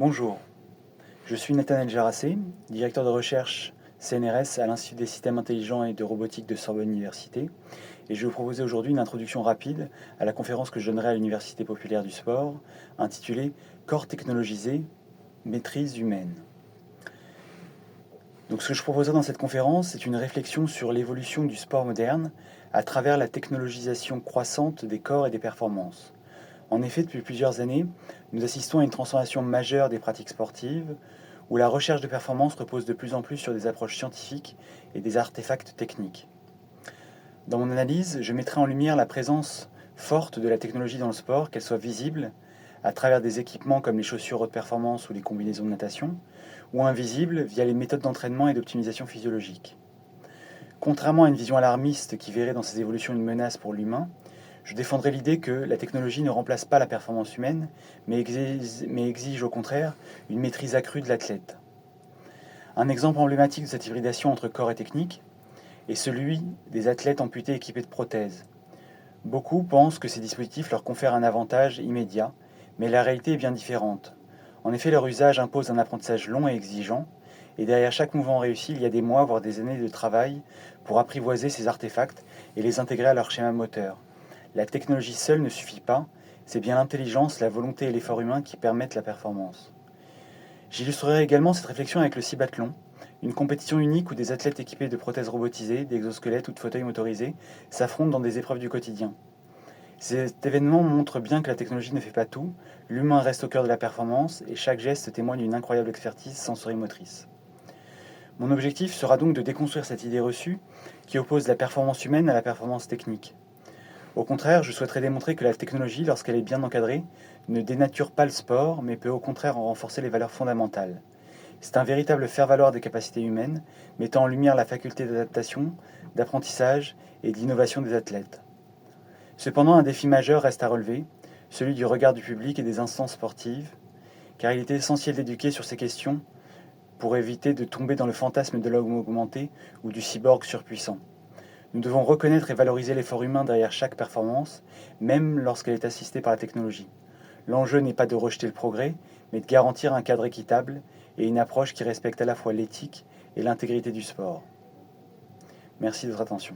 Bonjour, je suis Nathanaël Jarassé, directeur de recherche CNRS à l'Institut des systèmes intelligents et de robotique de Sorbonne Université, et je vais vous proposer aujourd'hui une introduction rapide à la conférence que je donnerai à l'Université populaire du sport, intitulée Corps technologisé, maîtrise humaine. Donc ce que je proposerai dans cette conférence, c'est une réflexion sur l'évolution du sport moderne à travers la technologisation croissante des corps et des performances. En effet, depuis plusieurs années, nous assistons à une transformation majeure des pratiques sportives, où la recherche de performance repose de plus en plus sur des approches scientifiques et des artefacts techniques. Dans mon analyse, je mettrai en lumière la présence forte de la technologie dans le sport, qu'elle soit visible à travers des équipements comme les chaussures haute performance ou les combinaisons de natation, ou invisible via les méthodes d'entraînement et d'optimisation physiologique. Contrairement à une vision alarmiste qui verrait dans ces évolutions une menace pour l'humain, je défendrai l'idée que la technologie ne remplace pas la performance humaine, mais exige au contraire une maîtrise accrue de l'athlète. Un exemple emblématique de cette hybridation entre corps et technique est celui des athlètes amputés équipés de prothèses. Beaucoup pensent que ces dispositifs leur confèrent un avantage immédiat, mais la réalité est bien différente. En effet, leur usage impose un apprentissage long et exigeant, et derrière chaque mouvement réussi, il y a des mois, voire des années de travail pour apprivoiser ces artefacts et les intégrer à leur schéma moteur. La technologie seule ne suffit pas, c'est bien l'intelligence, la volonté et l'effort humain qui permettent la performance. J'illustrerai également cette réflexion avec le cibathlon, une compétition unique où des athlètes équipés de prothèses robotisées, d'exosquelettes ou de fauteuils motorisés s'affrontent dans des épreuves du quotidien. Cet événement montre bien que la technologie ne fait pas tout, l'humain reste au cœur de la performance et chaque geste témoigne d'une incroyable expertise sensorimotrice. Mon objectif sera donc de déconstruire cette idée reçue qui oppose la performance humaine à la performance technique. Au contraire, je souhaiterais démontrer que la technologie, lorsqu'elle est bien encadrée, ne dénature pas le sport, mais peut au contraire en renforcer les valeurs fondamentales. C'est un véritable faire-valoir des capacités humaines, mettant en lumière la faculté d'adaptation, d'apprentissage et d'innovation des athlètes. Cependant, un défi majeur reste à relever, celui du regard du public et des instances sportives, car il est essentiel d'éduquer sur ces questions pour éviter de tomber dans le fantasme de l'homme augmenté ou du cyborg surpuissant. Nous devons reconnaître et valoriser l'effort humain derrière chaque performance, même lorsqu'elle est assistée par la technologie. L'enjeu n'est pas de rejeter le progrès, mais de garantir un cadre équitable et une approche qui respecte à la fois l'éthique et l'intégrité du sport. Merci de votre attention.